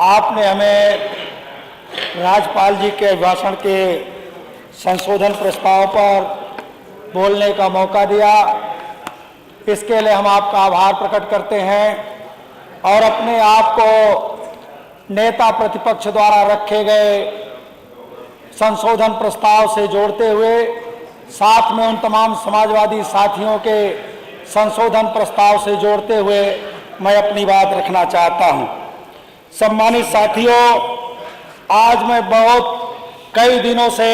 आपने हमें राज्यपाल जी के भाषण के संशोधन प्रस्ताव पर बोलने का मौका दिया। इसके लिए हम आपका आभार प्रकट करते हैं और अपने आप को नेता प्रतिपक्ष द्वारा रखे गए संशोधन प्रस्ताव से जोड़ते हुए साथ में उन तमाम समाजवादी साथियों के संशोधन प्रस्ताव से जोड़ते हुए मैं अपनी बात रखना चाहता हूं। सम्मानित साथियों, आज मैं कई दिनों से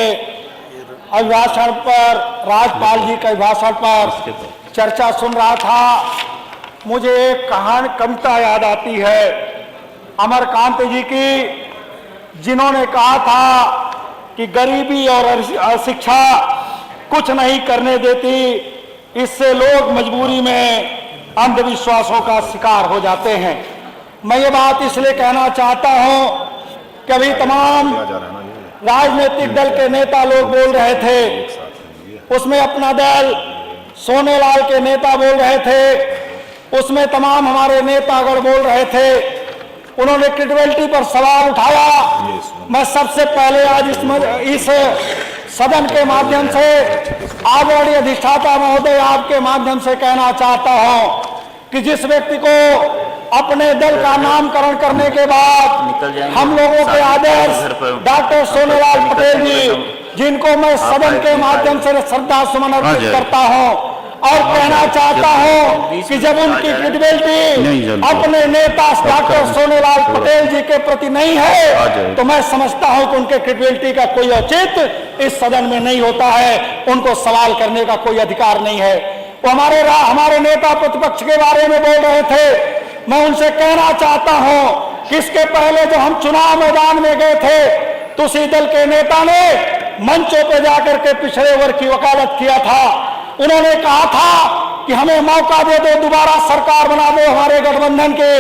अभिभाषण पर, राज्यपाल जी के अभिभाषण पर चर्चा सुन रहा था। मुझे एक कविता याद आती है अमरकांत जी की, जिन्होंने कहा था कि गरीबी और अशिक्षा कुछ नहीं करने देती, इससे लोग मजबूरी में अंधविश्वासों का शिकार हो जाते हैं। मैं ये बात इसलिए कहना चाहता हूं कि अभी तमाम राजनीतिक दल के नेता लोग बोल रहे थे, उसमें अपना दल सोनेलाल के नेता बोल रहे थे, उसमें तमाम हमारे नेतागण बोल रहे थे। उन्होंने क्रेडिबिलिटी पर सवाल उठाया। मैं सबसे पहले आज इस सदन के माध्यम से आदरणीय अधिष्ठाता महोदय आपके माध्यम से कहना चाहता हूं कि जिस व्यक्ति को अपने दल का नामकरण करने के बाद हम लोगों के आदर्श डॉक्टर सोनेलाल पटेल जी, जिनको मैं सदन के माध्यम से श्रद्धा सुमन अर्पित करता हूं और कहना चाहता हूं कि जब उनकी क्रेडिबिलिटी अपने नेता डॉक्टर सोनेलाल पटेल जी के प्रति नहीं है तो मैं समझता हूं कि उनके क्रेडिबिलिटी का कोई औचित्य इस सदन में नहीं होता है, उनको सवाल करने का कोई अधिकार नहीं है। वो हमारे नेता प्रतिपक्ष के बारे में बोल रहे थे। मैं उनसे कहना चाहता हूं कि इसके पहले जो हम चुनाव मैदान में गए थे तो उसी दल के नेता ने मंचों पर जाकर के पिछड़े वर्ग की वकालत किया था। उन्होंने कहा था कि हमें मौका दे दो, दोबारा सरकार बना दो हमारे गठबंधन के।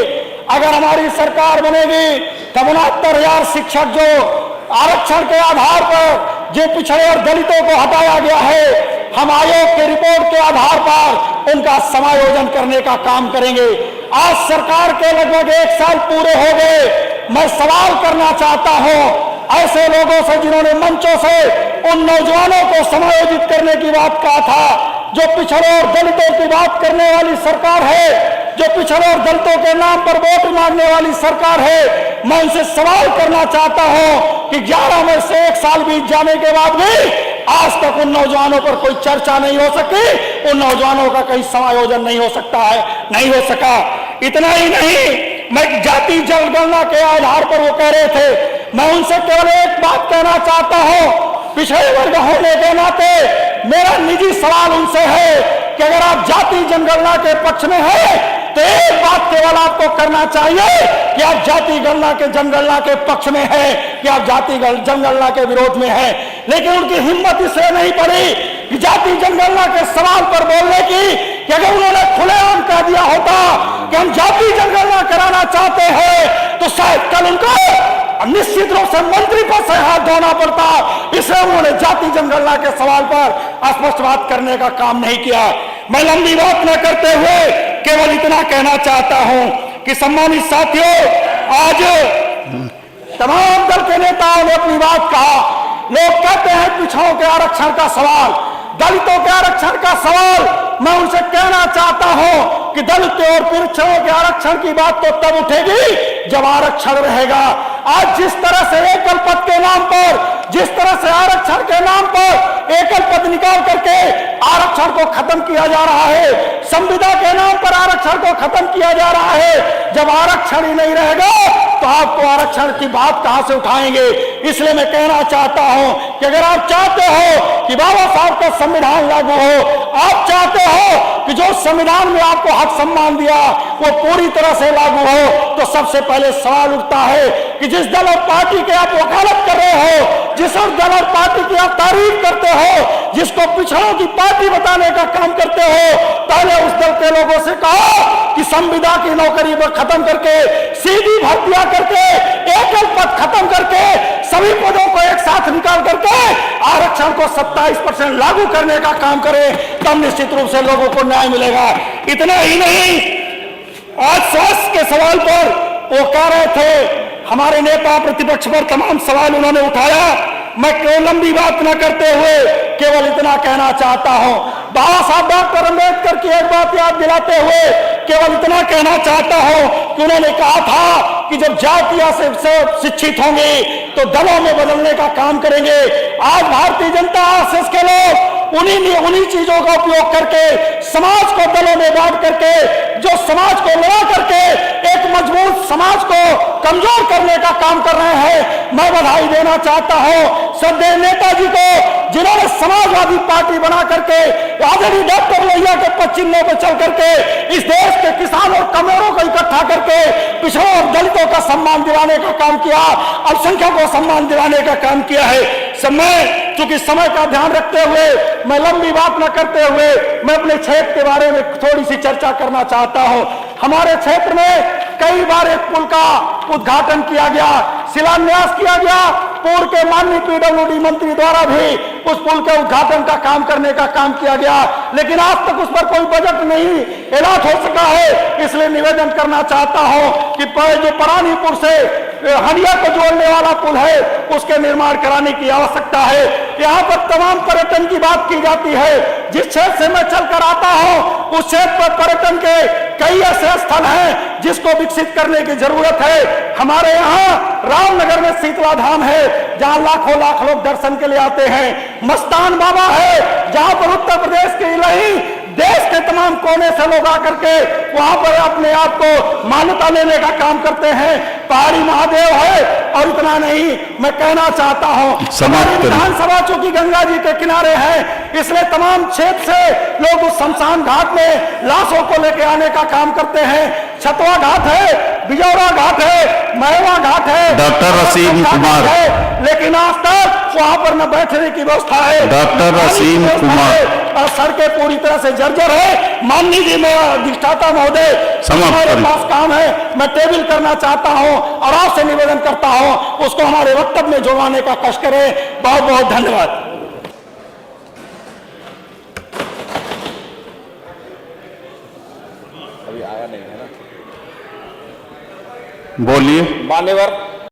अगर हमारी सरकार बनेगी तो 69,000 शिक्षक जो आरक्षण के आधार पर जो पिछड़े और दलितों को हटाया गया है, हम आयोग के रिपोर्ट के आधार पर उनका समायोजन करने का काम करेंगे। आज सरकार के लगभग 1 साल पूरे हो गए। मैं सवाल करना चाहता हूं ऐसे लोगों से जिन्होंने मंचों से उन नौजवानों को समायोजित करने की बात कहा था, जो पिछड़े और दलितों की बात करने वाली सरकार है, जो पिछड़े और दलितों के नाम पर वोट मांगने वाली सरकार है। मैं उनसे सवाल करना चाहता हूं कि 11 में से 1 साल बीत जाने के बाद भी आज तक उन नौजवानों पर कोई चर्चा नहीं हो सकी, उन नौजवानों का कहीं समायोजन नहीं हो सकता है, नहीं हो सका। इतना ही नहीं, मैं जाति जनगणना के आधार पर वो कह रहे थे। मैं उनसे केवल एक बात कहना चाहता हूं, पिछड़े वर्ग होने के नाते मेरा निजी सवाल उनसे है कि अगर आप जाति जनगणना के पक्ष में हैं तो एक बात केवल आपको करना चाहिए कि आप जाति जनगणना के पक्ष में हैं कि आप जाति जनगणना के विरोध में हैं। लेकिन उनकी हिम्मत इसलिए नहीं पड़ी कि जाति जनगणना के सवाल पर बोलने की, कि अगर उन्होंने खुलेआम कह दिया होता कि हम जाति जनगणना कराना चाहते हैं तो शायद कल उनको निश्चित रूप से मंत्री पद से हाथ धोना पड़ता। इसलिए उन्होंने जाति जनगणना के सवाल पर स्पष्ट बात करने का काम नहीं किया। मैं लंबी बात न करते हुए केवल इतना कहना चाहता हूं कि सम्मानित साथियों, आज तमाम दल के नेताओं ने अपनी बात कहा। लोग कहते हैं पिछड़ों के आरक्षण का सवाल, दलितों के आरक्षण का सवाल। मैं उनसे कहना चाहता हूं कि दलित और पिछड़ों के आरक्षण की बात तो तब उठेगी जब आरक्षण रहेगा। आज जिस तरह से एकल पद के नाम पर, जिस तरह से आरक्षण के नाम पर एकल पद निकाल करके आरक्षण को खत्म किया जा रहा है, संविदा के नाम पर आरक्षण को खत्म किया जा रहा है, जब आरक्षण ही नहीं रहेगा तो आपको आरक्षण की बात कहां से उठाएंगे। इसलिए मैं कहना चाहता हूं कि अगर आप चाहते हो कि बाबा साहब का संविधान लागू हो, आप चाहते हो कि जो संविधान में आपको हक सम्मान दिया वो पूरी तरह से लागू हो, तो सबसे पहले सवाल उठता है कि जिस दल और पार्टी के आप वकालत कर रहे हो, जिस दल और पार्टी की आप तारीफ करते हो, जिसको पिछड़ों की पार्टी बताने का काम करते हो, पहले उस दल के लोगों से कहो कि संविदा की नौकरी पर खत्म करके, सीधी भर्तियां करके, एकल पद खत्म करके, सभी पदों को एक साथ निकाल करके आरक्षण को 27% लागू करने का काम करें, तब निश्चित रूप से लोगों को न्याय मिलेगा। इतना ही नहीं, आज स्वास्थ्य के सवाल पर वो कह रहे थे हमारे नेता प्रतिपक्ष पर तमाम सवाल उन्होंने उठाया। मैं क्यों लंबी बात न करते हुए केवल इतना कहना चाहता हूं, बाबा साहब डॉक्टर अम्बेडकर की एक बात याद दिलाते हुए केवल इतना कहना चाहता हूं कि उन्होंने कहा था कि जब जातियां से शिक्षित होंगी तो दलों में बदलने का काम करेंगे। आज भारतीय जनता आरएसएस के लोग उन्हीं चीजों का उपयोग करके समाज को दलों में बांट करके, जो समाज को लड़ा करके एक मजबूत समाज को कमजोर करने का काम कर रहे हैं। मैं बधाई देना चाहता हूं श्रद्धेय नेताजी को, जिन्होंने समाजवादी पार्टी बना करके आदरणीय डॉक्टर लोहिया के पश्चिमों पर चल करके इस देश के किसान और कमजोरों को इकट्ठा करके पिछड़ों और दलितों का सम्मान दिलाने का काम किया, अल्पसंख्यकों को सम्मान दिलाने का काम किया है। चूंकि समय का ध्यान रखते हुए मैं लंबी बात न करते हुए मैं अपने क्षेत्र के बारे में थोड़ी सी चर्चा करना चाहता हूं। हमारे क्षेत्र में कई बार एक पुल का उद्घाटन किया गया, शिलान्यास किया गया। पूर्व के माननीय पीडब्ल्यूडी मंत्री द्वारा भी उस पुल के उद्घाटन का काम करने का काम किया गया, लेकिन आज तक उस पर कोई बजट नहीं ऐलान हो सका है। इसलिए निवेदन करना चाहता हूं कि जो परानीपुर से हनिया को जोड़ने वाला पुल है उसके निर्माण कराने की आवश्यकता है। यहाँ पर तमाम पर्यटन की बात की जाती है। जिस क्षेत्र से मैं चलकर आता हूँ उस क्षेत्र पर पर्यटन के कई ऐसे स्थल हैं जिसको विकसित करने की जरूरत है। हमारे यहाँ रामनगर में शीतला धाम है जहाँ लाखों लाख लोग दर्शन के लिए आते हैं। मस्तान बाबा है जहाँ पर उत्तर प्रदेश के नहीं देश के तमाम कोने से लोग आकर के वहां पर अपने आप को मान्यता लेने का काम करते हैं। पहाड़ी महादेव है और इतना नहीं, मैं कहना चाहता हूं हमारी विधानसभा चूंकि गंगा जी के किनारे है इसलिए तमाम क्षेत्र से लोग उस शमशान घाट में लाशों को लेकर आने का काम करते हैं। छतवा घाट है, बिजौरा घाट है, महवा घाट है, डॉक्टर रसीम कुमार है, लेकिन आज तक वहां पर न बैठने की व्यवस्था है। डॉक्टर रसीम कुमार और सड़कें पूरी तरह से जर्जर है। माननीय जी मैं अधिष्ठाता महोदय हमारे पास काम है, मैं टेबल करना चाहता हूं और आपसे निवेदन करता हूं उसको हमारे वक्तव्य में जोड़वाने का कष्ट करें। बहुत बहुत धन्यवाद। बोलिए। मान्यवर